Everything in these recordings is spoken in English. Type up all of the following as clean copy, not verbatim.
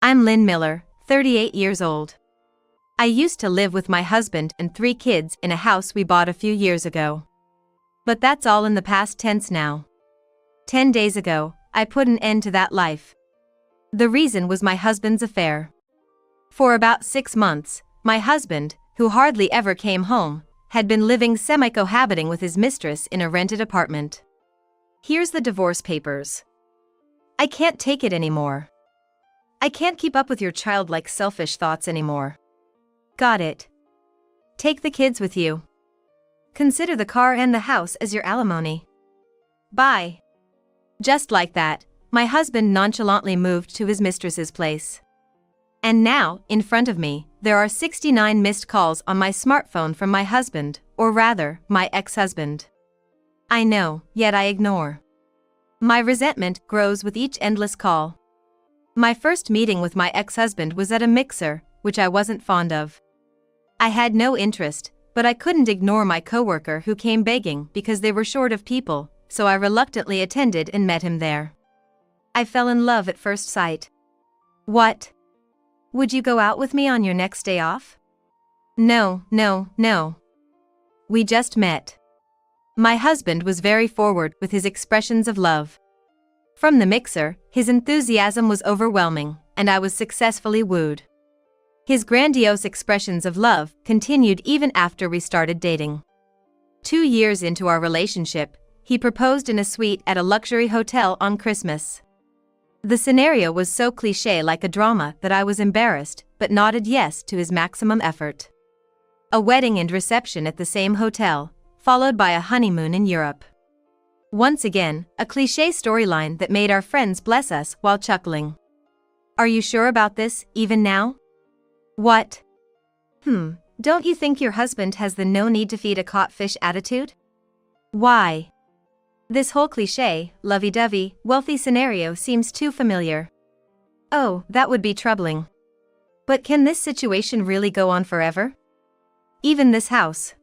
I'm Lynn Miller, 38 years old. I used to live with my husband and 3 kids in a house we bought a few years ago. But that's all in the past tense now. 10 days ago, I put an end to that life. The reason was my husband's affair. For about 6 months, my husband, who hardly ever came home, had been living semi-cohabiting with his mistress in a rented apartment. Here's the divorce papers. I can't take it anymore. I can't keep up with your childlike selfish thoughts anymore. Got it. Take the kids with you. Consider the car and the house as your alimony. Bye. Just like that, my husband nonchalantly moved to his mistress's place. And now, in front of me, there are 69 missed calls on my smartphone from my husband, or rather, my ex-husband. I know, yet I ignore. My resentment grows with each endless call. My first meeting with my ex-husband was at a mixer, which I wasn't fond of. I had no interest, but I couldn't ignore my coworker who came begging because they were short of people, so I reluctantly attended and met him there. I fell in love at first sight. What? Would you go out with me on your next day off? No. We just met. My husband was very forward with his expressions of love. From the mixer, his enthusiasm was overwhelming, and I was successfully wooed. His grandiose expressions of love continued even after we started dating. 2 years into our relationship, he proposed in a suite at a luxury hotel on Christmas. The scenario was so cliché like a drama that I was embarrassed but nodded yes to his maximum effort. A wedding and reception at the same hotel, followed by a honeymoon in Europe. Once again, a cliché storyline that made our friends bless us while chuckling. Are you sure about this, even now? What? Don't you think your husband has the no need to feed a caught fish attitude? Why? This whole cliché, lovey-dovey, wealthy scenario seems too familiar. Oh, that would be troubling. But can this situation really go on forever? Even this house.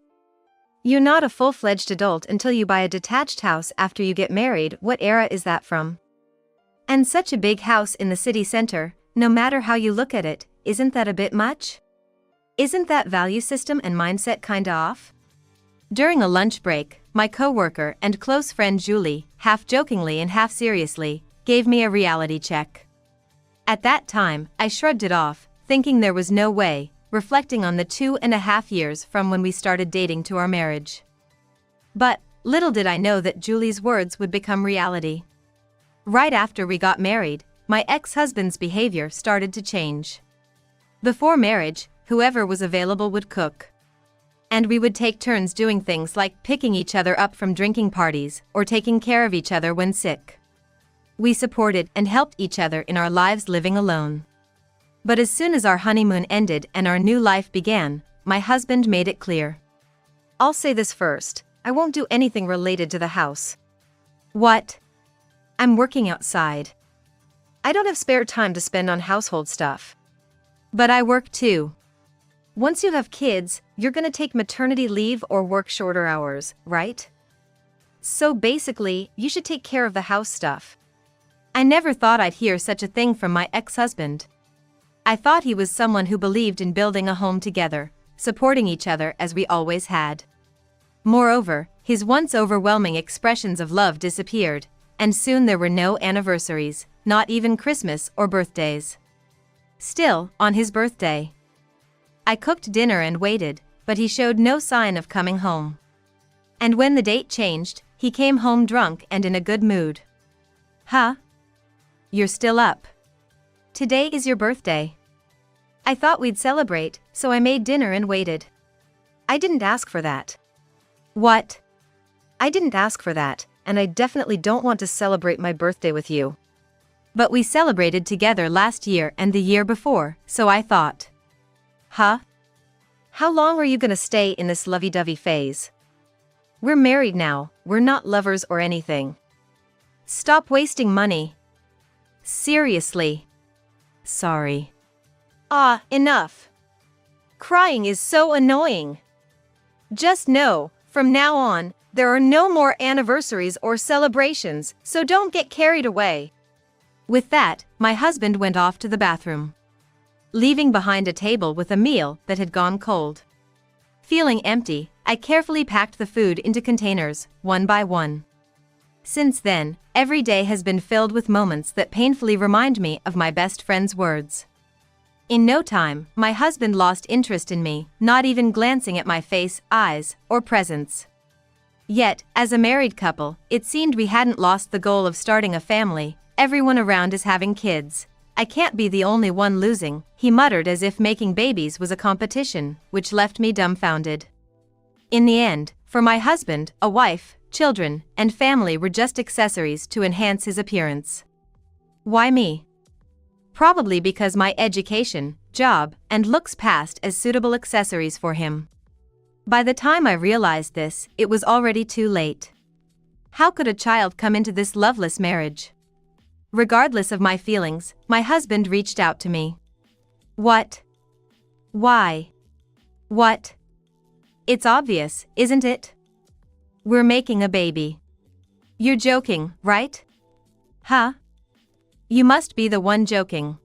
You're not a full-fledged adult until you buy a detached house after you get married. What era is that from? And such a big house in the city center, no matter how you look at it, isn't that a bit much? Isn't that value system and mindset kinda off? During a lunch break, my coworker and close friend Julie, half jokingly and half seriously, gave me a reality check. At that time, I shrugged it off, thinking there was no way, reflecting on the 2.5 years from when we started dating to our marriage. But, little did I know that Julie's words would become reality. Right after we got married, my ex-husband's behavior started to change. Before marriage, whoever was available would cook. And we would take turns doing things like picking each other up from drinking parties or taking care of each other when sick. We supported and helped each other in our lives living alone. But as soon as our honeymoon ended and our new life began, my husband made it clear. I'll say this first, I won't do anything related to the house. What? I'm working outside. I don't have spare time to spend on household stuff. But I work too. Once you have kids, you're gonna take maternity leave or work shorter hours, right? So basically, you should take care of the house stuff. I never thought I'd hear such a thing from my ex-husband. I thought he was someone who believed in building a home together, supporting each other as we always had. Moreover, his once overwhelming expressions of love disappeared, and soon there were no anniversaries, not even Christmas or birthdays. Still, on his birthday, I cooked dinner and waited, but he showed no sign of coming home. And when the date changed, he came home drunk and in a good mood. Huh? You're still up. Today is your birthday. I thought we'd celebrate, so I made dinner and waited. I didn't ask for that. What? I didn't ask for that, and I definitely don't want to celebrate my birthday with you. But we celebrated together last year and the year before, so I thought. Huh? How long are you gonna stay in this lovey-dovey phase? We're married now, we're not lovers or anything. Stop wasting money. Seriously. Sorry. Enough. Crying is so annoying. Just know, from now on, there are no more anniversaries or celebrations, so don't get carried away. With that, my husband went off to the bathroom, leaving behind a table with a meal that had gone cold. Feeling empty, I carefully packed the food into containers, one by one. Since then, every day has been filled with moments that painfully remind me of my best friend's words. In no time, my husband lost interest in me, not even glancing at my face, eyes, or presence. Yet, as a married couple, it seemed we hadn't lost the goal of starting a family. Everyone around is having kids. I can't be the only one losing, he muttered as if making babies was a competition, which left me dumbfounded. In the end, for my husband, a wife, children, and family were just accessories to enhance his appearance. Why me? Probably because my education, job, and looks passed as suitable accessories for him. By the time I realized this, it was already too late. How could a child come into this loveless marriage? Regardless of my feelings, my husband reached out to me. What? Why? What? It's obvious, isn't it? We're making a baby. You're joking, right? Huh? You must be the one joking.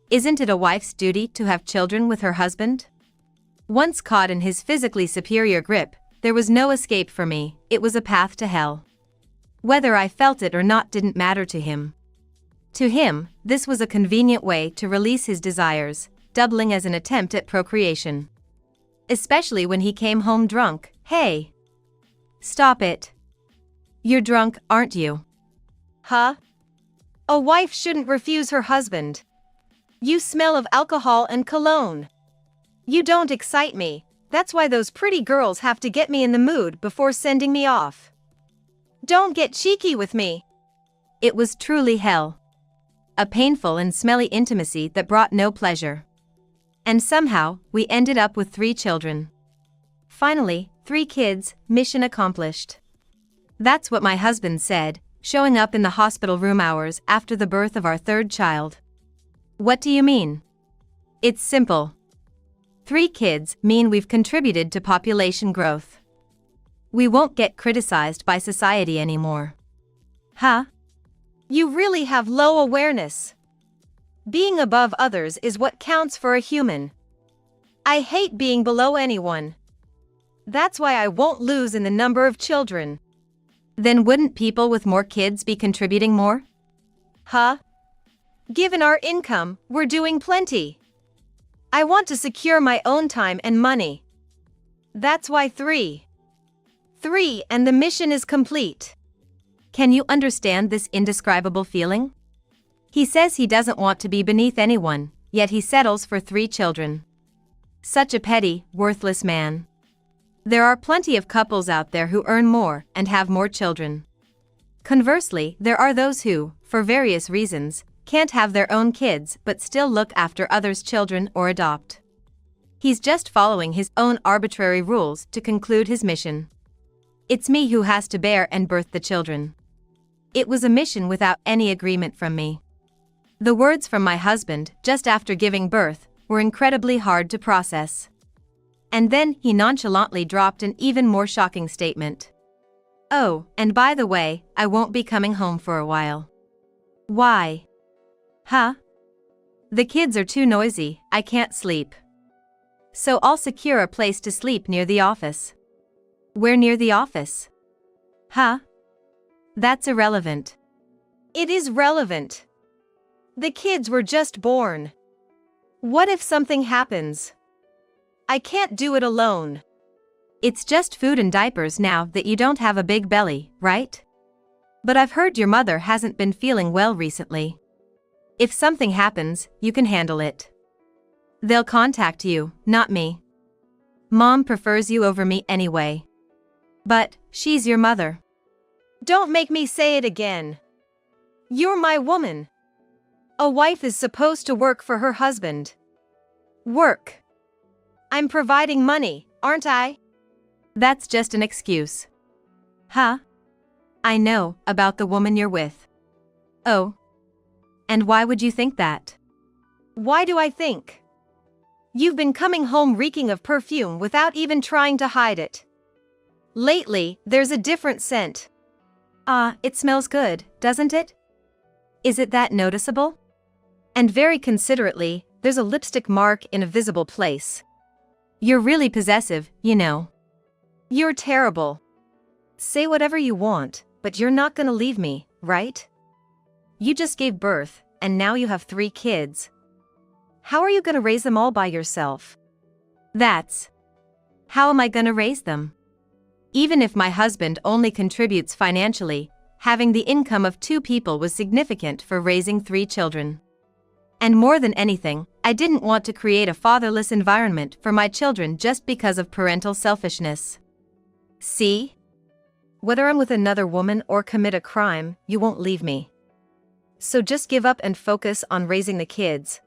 Isn't it a wife's duty to have children with her husband? Once caught in his physically superior grip, there was no escape for me. It was a path to hell. Whether I felt it or not didn't matter to him. To him, this was a convenient way to release his desires, doubling as an attempt at procreation. Especially when he came home drunk. Hey! Stop it. You're drunk, aren't you? Huh? A wife shouldn't refuse her husband. You smell of alcohol and cologne. You don't excite me. That's why those pretty girls have to get me in the mood before sending me off. Don't get cheeky with me. It was truly hell. A painful and smelly intimacy that brought no pleasure. And somehow, we ended up with 3 children. Finally, 3 kids, mission accomplished. That's what my husband said, showing up in the hospital room hours after the birth of our 3rd child. What do you mean? It's simple. 3 kids mean we've contributed to population growth. We won't get criticized by society anymore. Huh? You really have low awareness. Being above others is what counts for a human. I hate being below anyone. That's why I won't lose in the number of children. Then wouldn't people with more kids be contributing more? Huh? Given our income, we're doing plenty. I want to secure my own time and money. That's why 3 and the mission is complete. Can you understand this indescribable feeling? He says he doesn't want to be beneath anyone, yet he settles for 3 children. Such a petty, worthless man. There are plenty of couples out there who earn more and have more children. Conversely, there are those who, for various reasons, can't have their own kids but still look after others' children or adopt. He's just following his own arbitrary rules to conclude his mission. It's me who has to bear and birth the children. It was a mission without any agreement from me. The words from my husband, just after giving birth, were incredibly hard to process. And then he nonchalantly dropped an even more shocking statement. Oh, and by the way, I won't be coming home for a while. Why? Huh? The kids are too noisy, I can't sleep. So I'll secure a place to sleep near the office. Where near the office? Huh? That's irrelevant. It is relevant. The kids were just born. What if something happens? I can't do it alone. It's just food and diapers now that you don't have a big belly, right? But I've heard your mother hasn't been feeling well recently. If something happens, you can handle it. They'll contact you, not me. Mom prefers you over me anyway. But, she's your mother. Don't make me say it again. You're my woman. A wife is supposed to work for her husband. Work. I'm providing money, aren't I? That's just an excuse. Huh? I know about the woman you're with. Oh. And why would you think that? Why do I think? You've been coming home reeking of perfume without even trying to hide it. Lately, there's a different scent. It smells good, doesn't it? Is it that noticeable? And very considerately, there's a lipstick mark in a visible place. You're really possessive, you know. You're terrible. Say whatever you want, but you're not gonna leave me, right? You just gave birth, and now you have 3 kids. How are you gonna raise them all by yourself? How am I gonna raise them? Even if my husband only contributes financially, having the income of 2 people was significant for raising 3 children. And more than anything, I didn't want to create a fatherless environment for my children just because of parental selfishness. See? Whether I'm with another woman or commit a crime, you won't leave me. So just give up and focus on raising the kids.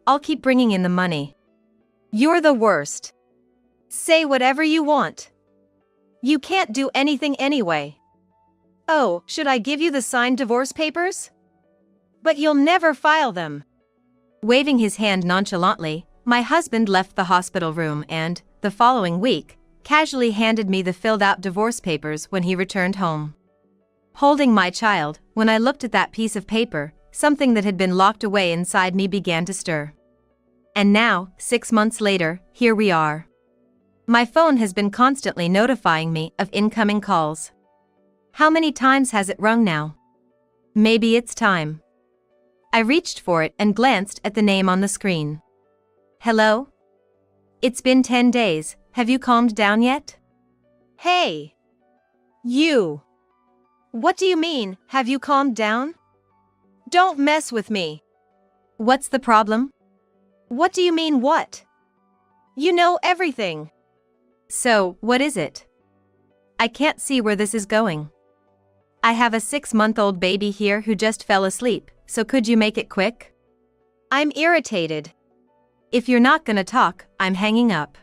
I'll keep bringing in the money. You're the worst. Say whatever you want. You can't do anything anyway. Oh, should I give you the signed divorce papers? But you'll never file them. Waving his hand nonchalantly, my husband left the hospital room and, the following week, casually handed me the filled-out divorce papers when he returned home. Holding my child, when I looked at that piece of paper, something that had been locked away inside me began to stir. And now, 6 months later, here we are. My phone has been constantly notifying me of incoming calls. How many times has it rung now? Maybe it's time. I reached for it and glanced at the name on the screen. Hello? It's been 10 days, have you calmed down yet? Hey! You! What do you mean, have you calmed down? Don't mess with me. What's the problem? What do you mean what? You know everything. So, what is it? I can't see where this is going. I have a 6-month-old baby here who just fell asleep, so could you make it quick? I'm irritated. If you're not gonna talk, I'm hanging up.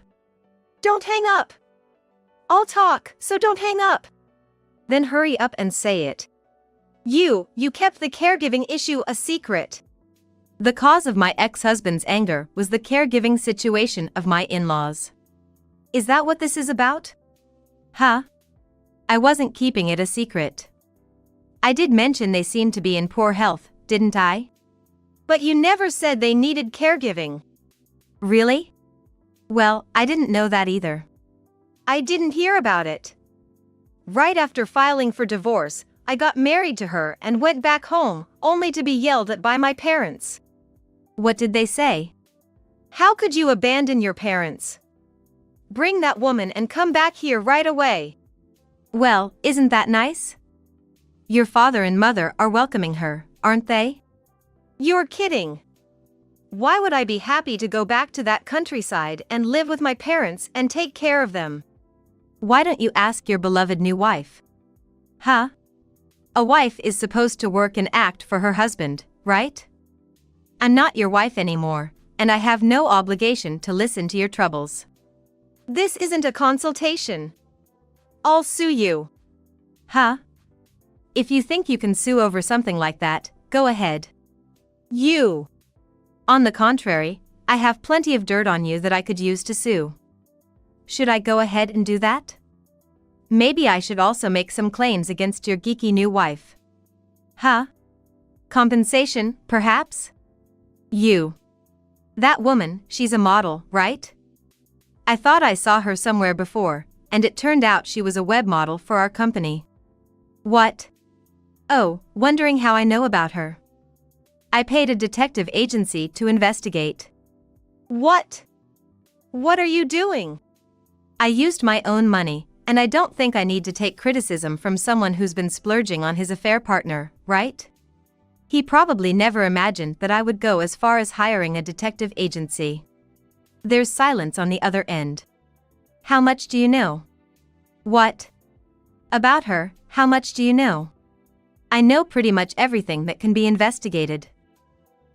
Don't hang up! I'll talk, so don't hang up! Then hurry up and say it. You kept the caregiving issue a secret. The cause of my ex-husband's anger was the caregiving situation of my in-laws. Is that what this is about? Huh? I wasn't keeping it a secret. I did mention they seemed to be in poor health, didn't I? But you never said they needed caregiving. Really? Well, I didn't know that either. I didn't hear about it. Right after filing for divorce, I got married to her and went back home, only to be yelled at by my parents. What did they say? How could you abandon your parents? Bring that woman and come back here right away. Well, isn't that nice? Your father and mother are welcoming her, aren't they? You're kidding. Why would I be happy to go back to that countryside and live with my parents and take care of them? Why don't you ask your beloved new wife? Huh? A wife is supposed to work and act for her husband, right? I'm not your wife anymore, and I have no obligation to listen to your troubles. This isn't a consultation. I'll sue you. Huh? If you think you can sue over something like that, go ahead. You. On the contrary, I have plenty of dirt on you that I could use to sue. Should I go ahead and do that? Maybe I should also make some claims against your geeky new wife. Huh? Compensation, perhaps? You. That woman, she's a model, right? I thought I saw her somewhere before, and it turned out she was a web model for our company. What? Oh, wondering how I know about her. I paid a detective agency to investigate. What? What are you doing? I used my own money, and I don't think I need to take criticism from someone who's been splurging on his affair partner, right? He probably never imagined that I would go as far as hiring a detective agency. There's silence on the other end. How much do you know? What? About her, how much do you know? I know pretty much everything that can be investigated.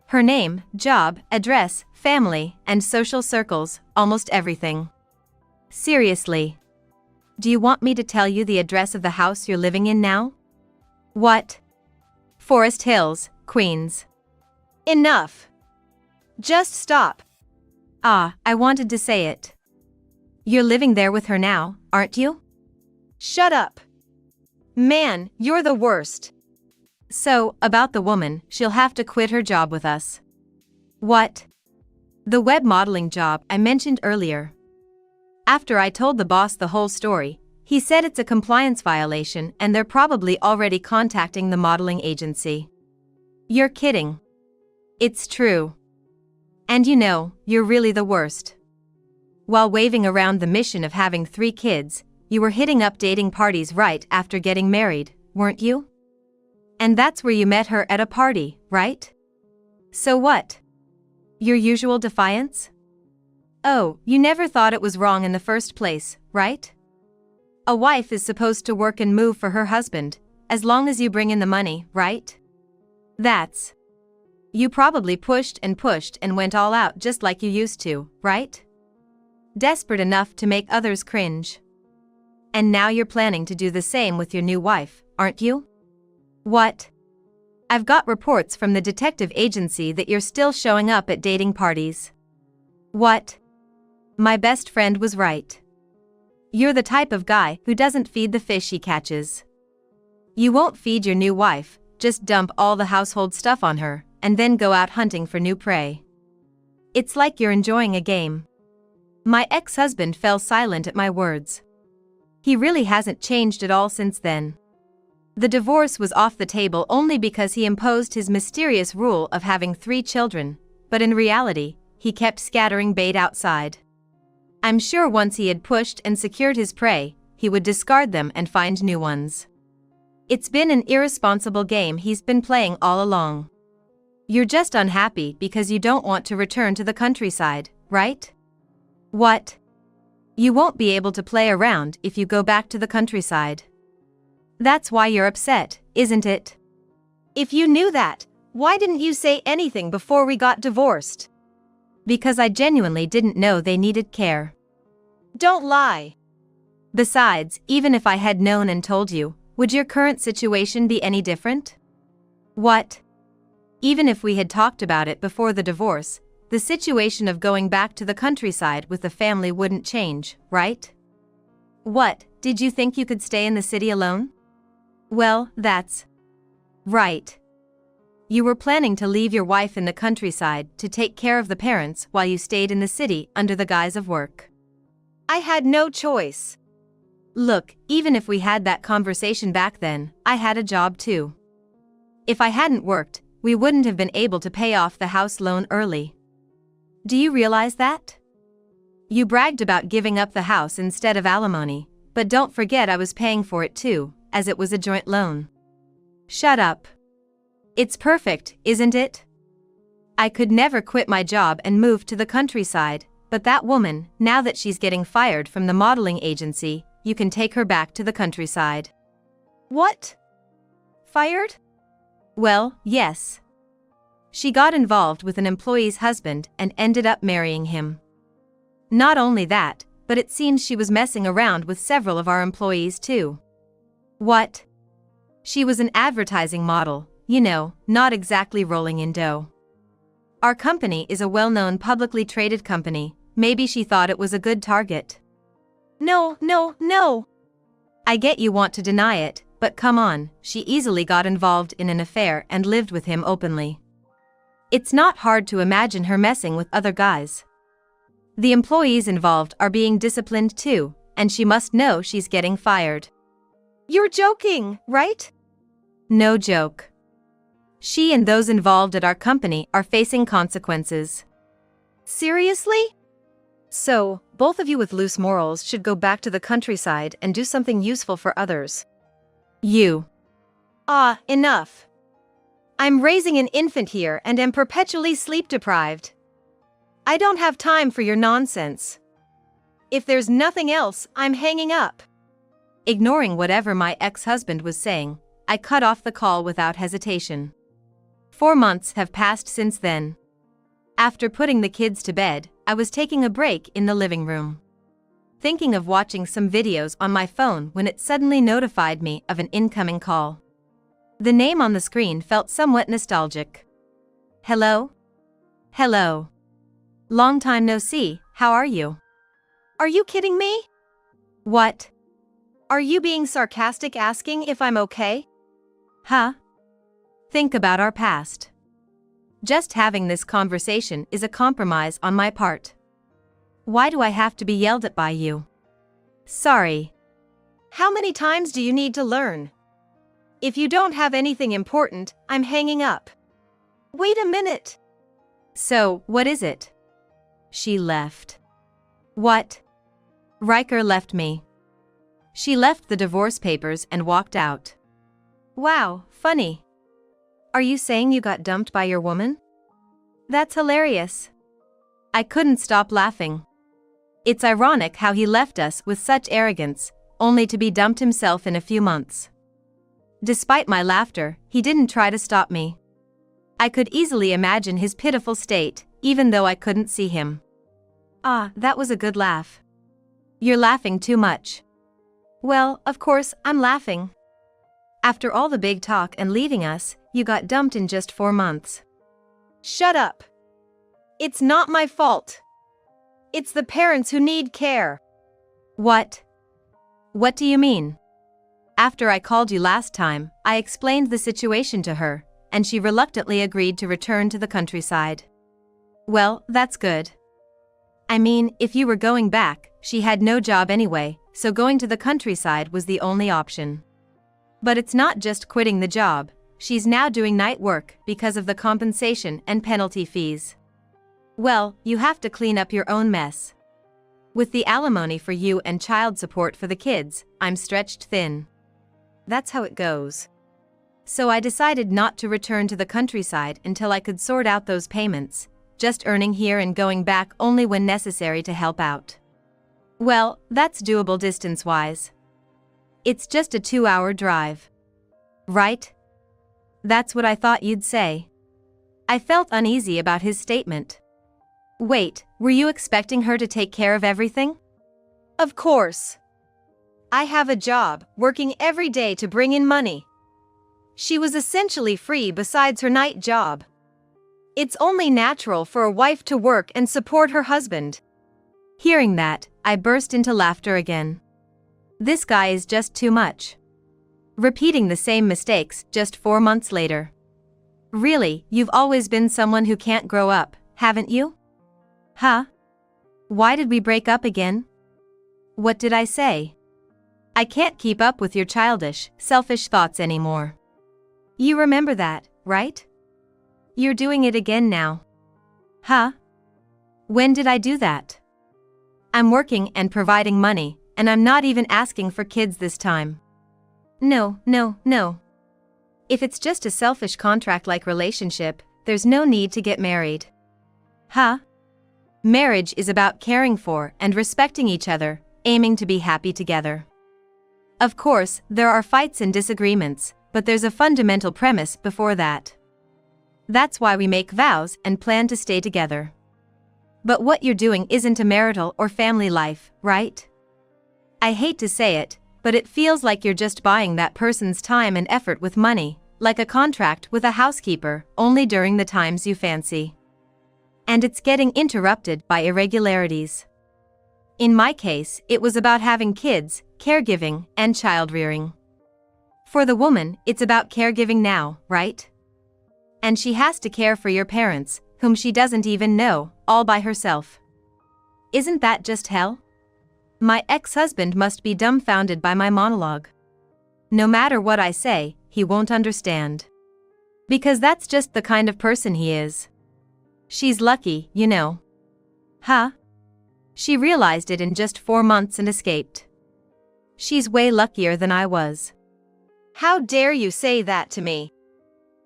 Her name, job, address, family, and social circles, almost everything. Seriously. Do you want me to tell you the address of the house you're living in now? What? Forest Hills, Queens. Enough. Just stop. I wanted to say it. You're living there with her now, aren't you? Shut up. Man, you're the worst. So, about the woman, she'll have to quit her job with us. What? The web modeling job I mentioned earlier. After I told the boss the whole story, he said it's a compliance violation and they're probably already contacting the modeling agency. You're kidding. It's true. And you know, you're really the worst. While waving around the mission of having 3 kids, you were hitting up dating parties right after getting married, weren't you? And that's where you met her at a party, right? So what? Your usual defiance? Oh, you never thought it was wrong in the first place, right? A wife is supposed to work and move for her husband, as long as you bring in the money, right? That's. You probably pushed and went all out just like you used to, right? Desperate enough to make others cringe. And now you're planning to do the same with your new wife, aren't you? What? I've got reports from the detective agency that you're still showing up at dating parties. What? My best friend was right. You're the type of guy who doesn't feed the fish he catches. You won't feed your new wife, just dump all the household stuff on her, and then go out hunting for new prey. It's like you're enjoying a game. My ex-husband fell silent at my words. He really hasn't changed at all since then. The divorce was off the table only because he imposed his mysterious rule of having 3 children, but in reality, he kept scattering bait outside. I'm sure once he had pushed and secured his prey, he would discard them and find new ones. It's been an irresponsible game he's been playing all along. You're just unhappy because you don't want to return to the countryside, right? What? You won't be able to play around if you go back to the countryside. That's why you're upset, isn't it? If you knew that, why didn't you say anything before we got divorced? Because I genuinely didn't know they needed care. Don't lie. Besides, even if I had known and told you, would your current situation be any different? What? Even if we had talked about it before the divorce, the situation of going back to the countryside with the family wouldn't change, right? What, did you think you could stay in the city alone? Well, that's right. You were planning to leave your wife in the countryside to take care of the parents while you stayed in the city under the guise of work. I had no choice. Look, even if we had that conversation back then, I had a job too. If I hadn't worked, we wouldn't have been able to pay off the house loan early. Do you realize that? You bragged about giving up the house instead of alimony, but don't forget I was paying for it too, as it was a joint loan. Shut up. It's perfect, isn't it? I could never quit my job and move to the countryside, but that woman, now that she's getting fired from the modeling agency, you can take her back to the countryside. What? Fired? Well, yes. She got involved with an employee's husband and ended up marrying him. Not only that, but it seems she was messing around with several of our employees too. What? She was an advertising model, you know, not exactly rolling in dough. Our company is a well-known publicly traded company, maybe she thought it was a good target. No. I get you want to deny it, but come on, she easily got involved in an affair and lived with him openly. It's not hard to imagine her messing with other guys. The employees involved are being disciplined too, and she must know she's getting fired. You're joking, right? No joke. She and those involved at our company are facing consequences. Seriously? So, both of you with loose morals should go back to the countryside and do something useful for others. You. Enough. I'm raising an infant here and am perpetually sleep-deprived. I don't have time for your nonsense. If there's nothing else, I'm hanging up. Ignoring whatever my ex-husband was saying, I cut off the call without hesitation. 4 months have passed since then. After putting the kids to bed, I was taking a break in the living room. Thinking of watching some videos on my phone when it suddenly notified me of an incoming call. The name on the screen felt somewhat nostalgic. Hello? Hello. Long time no see, how are you? Are you kidding me? What? Are you being sarcastic asking if I'm okay? Huh? Think about our past. Just having this conversation is a compromise on my part. Why do I have to be yelled at by you? Sorry. How many times do you need to learn? If you don't have anything important, I'm hanging up. Wait a minute. So, what is it? She left. What? Riker left me. She left the divorce papers and walked out. Wow, funny. Are you saying you got dumped by your woman? That's hilarious. I couldn't stop laughing. It's ironic how he left us with such arrogance, only to be dumped himself in a few months. Despite my laughter, he didn't try to stop me. I could easily imagine his pitiful state, even though I couldn't see him. Ah, that was a good laugh. You're laughing too much. Well, of course, I'm laughing. After all the big talk and leaving us, you got dumped in just 4 months. Shut up. It's not my fault. It's the parents who need care. What? What do you mean? After I called you last time, I explained the situation to her, and she reluctantly agreed to return to the countryside. Well, that's good. I mean, if you were going back, she had no job anyway, so going to the countryside was the only option. But it's not just quitting the job, she's now doing night work because of the compensation and penalty fees. Well, you have to clean up your own mess. With the alimony for you and child support for the kids, I'm stretched thin. That's how it goes. So I decided not to return to the countryside until I could sort out those payments, just earning here and going back only when necessary to help out. Well, that's doable distance-wise. It's just a 2-hour drive. Right? That's what I thought you'd say. I felt uneasy about his statement. Wait, were you expecting her to take care of everything? Of course. I have a job, working every day to bring in money. She was essentially free besides her night job. It's only natural for a wife to work and support her husband. Hearing that, I burst into laughter again. This guy is just too much. Repeating the same mistakes just 4 months later. Really, you've always been someone who can't grow up, haven't you? Huh? Why did we break up again? What did I say? I can't keep up with your childish, selfish thoughts anymore. You remember that, right? You're doing it again now. Huh? When did I do that? I'm working and providing money, and I'm not even asking for kids this time. No. If it's just a selfish contract-like relationship, there's no need to get married. Huh? Marriage is about caring for and respecting each other, aiming to be happy together. Of course, there are fights and disagreements, but there's a fundamental premise before that. That's why we make vows and plan to stay together. But what you're doing isn't a marital or family life, right? I hate to say it, but it feels like you're just buying that person's time and effort with money, like a contract with a housekeeper, only during the times you fancy. And it's getting interrupted by irregularities. In my case, it was about having kids, caregiving, and child rearing. For the woman, it's about caregiving now, right? And she has to care for your parents, whom she doesn't even know, all by herself. Isn't that just hell? My ex-husband must be dumbfounded by my monologue. No matter what I say, he won't understand. Because that's just the kind of person he is. She's lucky, you know. Huh? She realized it in just 4 months and escaped. She's way luckier than I was. How dare you say that to me?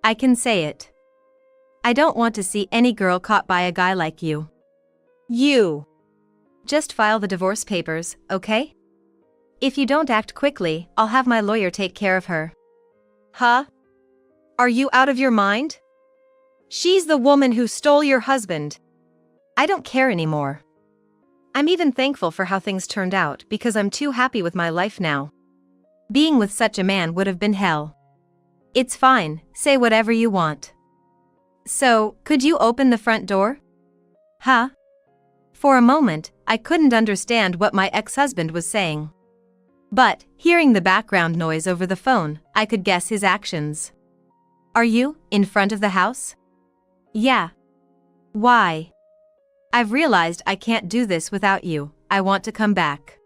I can say it. I don't want to see any girl caught by a guy like you. You. Just file the divorce papers, okay? If you don't act quickly, I'll have my lawyer take care of her. Huh? Are you out of your mind? She's the woman who stole your husband. I don't care anymore. I'm even thankful for how things turned out because I'm too happy with my life now. Being with such a man would have been hell. It's fine, say whatever you want. So, could you open the front door? Huh? For a moment, I couldn't understand what my ex-husband was saying. But, hearing the background noise over the phone, I could guess his actions. Are you, in front of the house? Yeah. Why? I've realized I can't do this without you, I want to come back.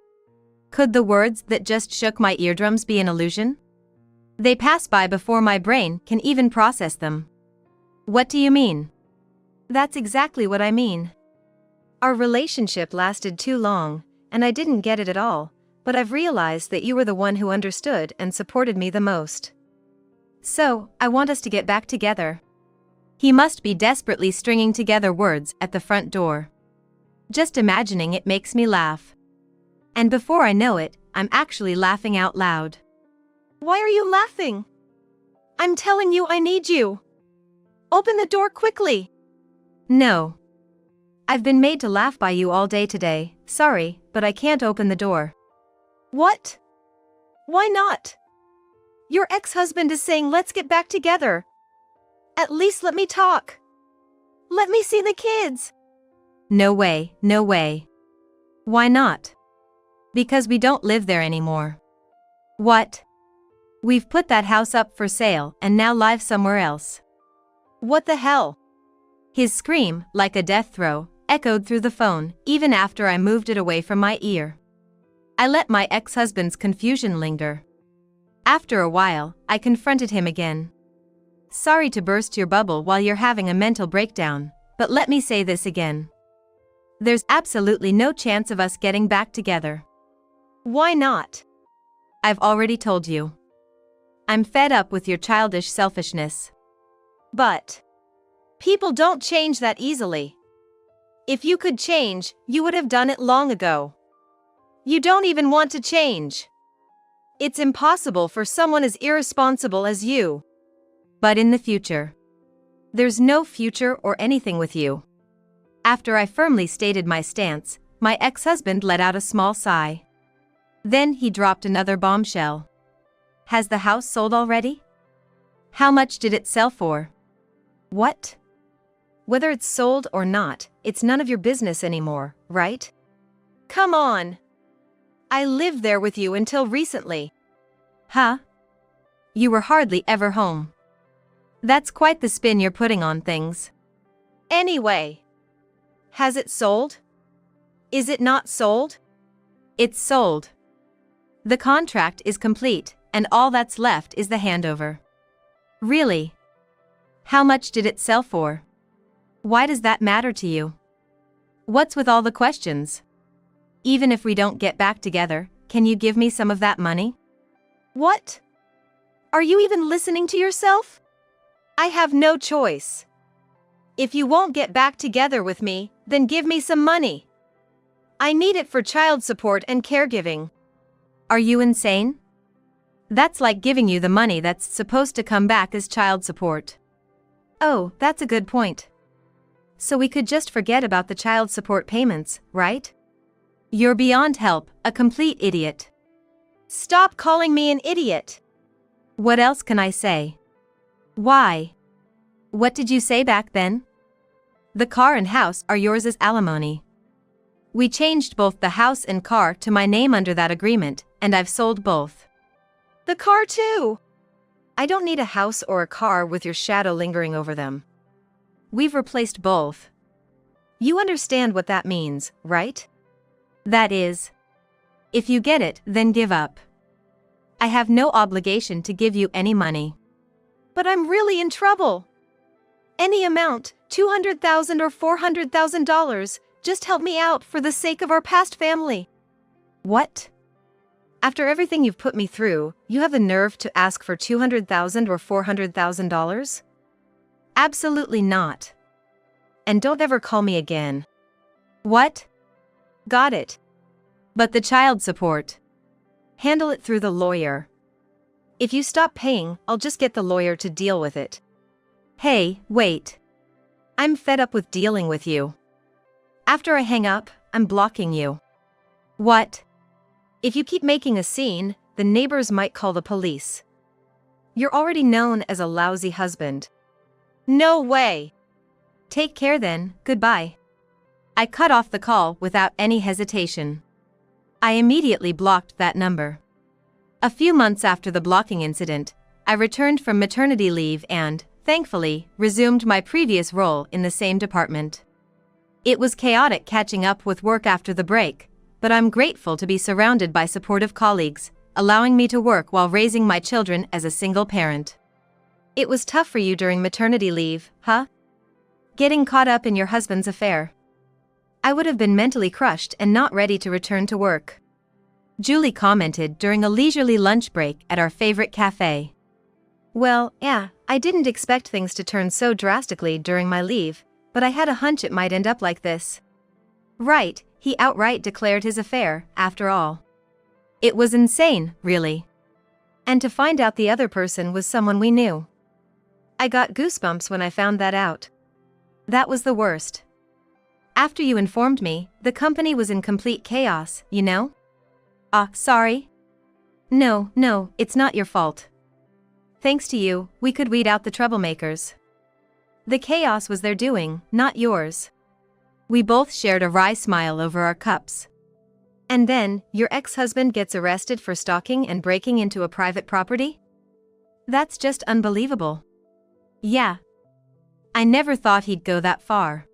Could the words that just shook my eardrums be an illusion? They pass by before my brain can even process them. What do you mean? That's exactly what I mean. Our relationship lasted too long, and I didn't get it at all, but I've realized that you were the one who understood and supported me the most. So, I want us to get back together. He must be desperately stringing together words at the front door. Just imagining it makes me laugh. And before I know it, I'm actually laughing out loud. Why are you laughing? I'm telling you I need you. Open the door quickly. No. I've been made to laugh by you all day today, sorry, but I can't open the door. What? Why not? Your ex-husband is saying let's get back together. At least let me talk. Let me see the kids. No way, no way. Why not? Because we don't live there anymore. What? We've put that house up for sale and now live somewhere else. What the hell? His scream, like a death throe, echoed through the phone, even after I moved it away from my ear. I let my ex-husband's confusion linger. After a while, I confronted him again. Sorry to burst your bubble while you're having a mental breakdown, but let me say this again. There's absolutely no chance of us getting back together. Why not? I've already told you. I'm fed up with your childish selfishness. But people don't change that easily. If you could change, you would have done it long ago. You don't even want to change. It's impossible for someone as irresponsible as you. But in the future. There's no future or anything with you. After I firmly stated my stance, my ex-husband let out a small sigh. Then he dropped another bombshell. Has the house sold already? How much did it sell for? What? Whether it's sold or not, it's none of your business anymore, right? Come on. I lived there with you until recently. Huh? You were hardly ever home. That's quite the spin you're putting on things. Anyway. Has it sold? Is it not sold? It's sold. The contract is complete, and all that's left is the handover. Really? How much did it sell for? Why does that matter to you? What's with all the questions? Even if we don't get back together, can you give me some of that money? What? Are you even listening to yourself? I have no choice. If you won't get back together with me, then give me some money. I need it for child support and caregiving. Are you insane? That's like giving you the money that's supposed to come back as child support. Oh, that's a good point. So we could just forget about the child support payments, right? You're beyond help, a complete idiot. Stop calling me an idiot. What else can I say? Why? What did you say back then? The car and house are yours as alimony. We changed both the house and car to my name under that agreement, and I've sold both. The car too! I don't need a house or a car with your shadow lingering over them. We've replaced both. You understand what that means, right? That is, if you get it, then give up. I have no obligation to give you any money. But I'm really in trouble. Any amount, $200,000 or $400,000, just help me out for the sake of our past family. What? After everything you've put me through, you have the nerve to ask for $200,000 or $400,000? Absolutely not. And don't ever call me again. What? Got it. But the child support. Handle it through the lawyer. If you stop paying, I'll just get the lawyer to deal with it. Hey, wait. I'm fed up with dealing with you. After I hang up, I'm blocking you. What? If you keep making a scene, the neighbors might call the police. You're already known as a lousy husband. No way. Take care then, goodbye. I cut off the call without any hesitation. I immediately blocked that number. A few months after the blocking incident, I returned from maternity leave and, thankfully, resumed my previous role in the same department. It was chaotic catching up with work after the break, but I'm grateful to be surrounded by supportive colleagues, allowing me to work while raising my children as a single parent. It was tough for you during maternity leave, huh? Getting caught up in your husband's affair. I would have been mentally crushed and not ready to return to work. Julie commented during a leisurely lunch break at our favorite cafe. Well, yeah, I didn't expect things to turn so drastically during my leave, but I had a hunch it might end up like this. Right, he outright declared his affair, after all. It was insane, really. And to find out the other person was someone we knew. I got goosebumps when I found that out. That was the worst. After you informed me, the company was in complete chaos, you know? Sorry? No, it's not your fault. Thanks to you, we could weed out the troublemakers. The chaos was their doing, not yours. We both shared a wry smile over our cups. And then, your ex-husband gets arrested for stalking and breaking into a private property? That's just unbelievable. Yeah. I never thought he'd go that far.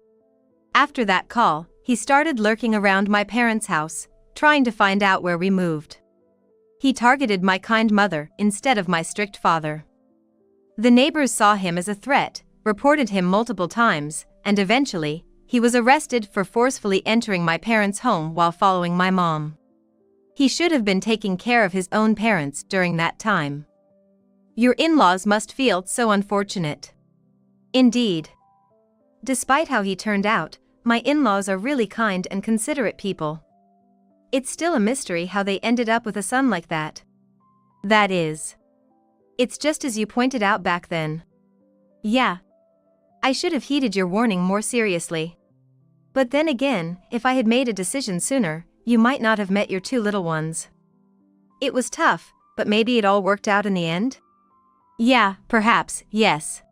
After that call, he started lurking around my parents' house, trying to find out where we moved. He targeted my kind mother instead of my strict father. The neighbors saw him as a threat, reported him multiple times, and eventually, he was arrested for forcefully entering my parents' home while following my mom. He should have been taking care of his own parents during that time. Your in-laws must feel so unfortunate. Indeed. Despite how he turned out, my in-laws are really kind and considerate people. It's still a mystery how they ended up with a son like that. That is. It's just as you pointed out back then. Yeah. I should have heeded your warning more seriously. But then again, if I had made a decision sooner, you might not have met your two little ones. It was tough, but maybe it all worked out in the end? Yeah, perhaps, yes.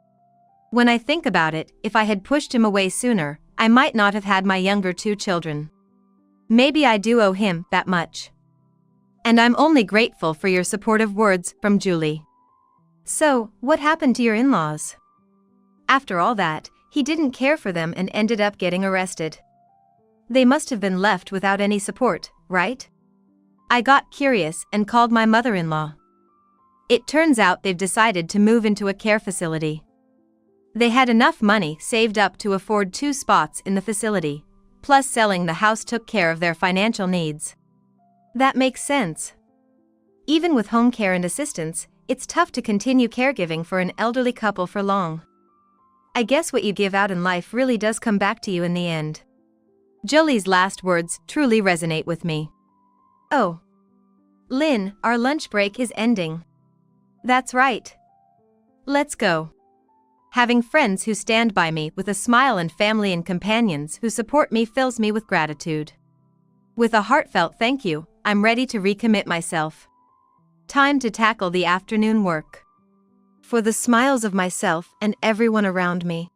When I think about it, if I had pushed him away sooner, I might not have had my younger two children. Maybe I do owe him that much. And I'm only grateful for your supportive words from Julie. So, what happened to your in-laws? After all that, he didn't care for them and ended up getting arrested. They must have been left without any support, right? I got curious and called my mother-in-law. It turns out they've decided to move into a care facility. They had enough money saved up to afford 2 spots in the facility, plus selling the house took care of their financial needs. That makes sense. Even with home care and assistance, it's tough to continue caregiving for an elderly couple for long. I guess what you give out in life really does come back to you in the end. Julie's last words truly resonate with me. Oh. Lynn, our lunch break is ending. That's right. Let's go. Having friends who stand by me with a smile and family and companions who support me fills me with gratitude. With a heartfelt thank you, I'm ready to recommit myself. Time to tackle the afternoon work. For the smiles of myself and everyone around me.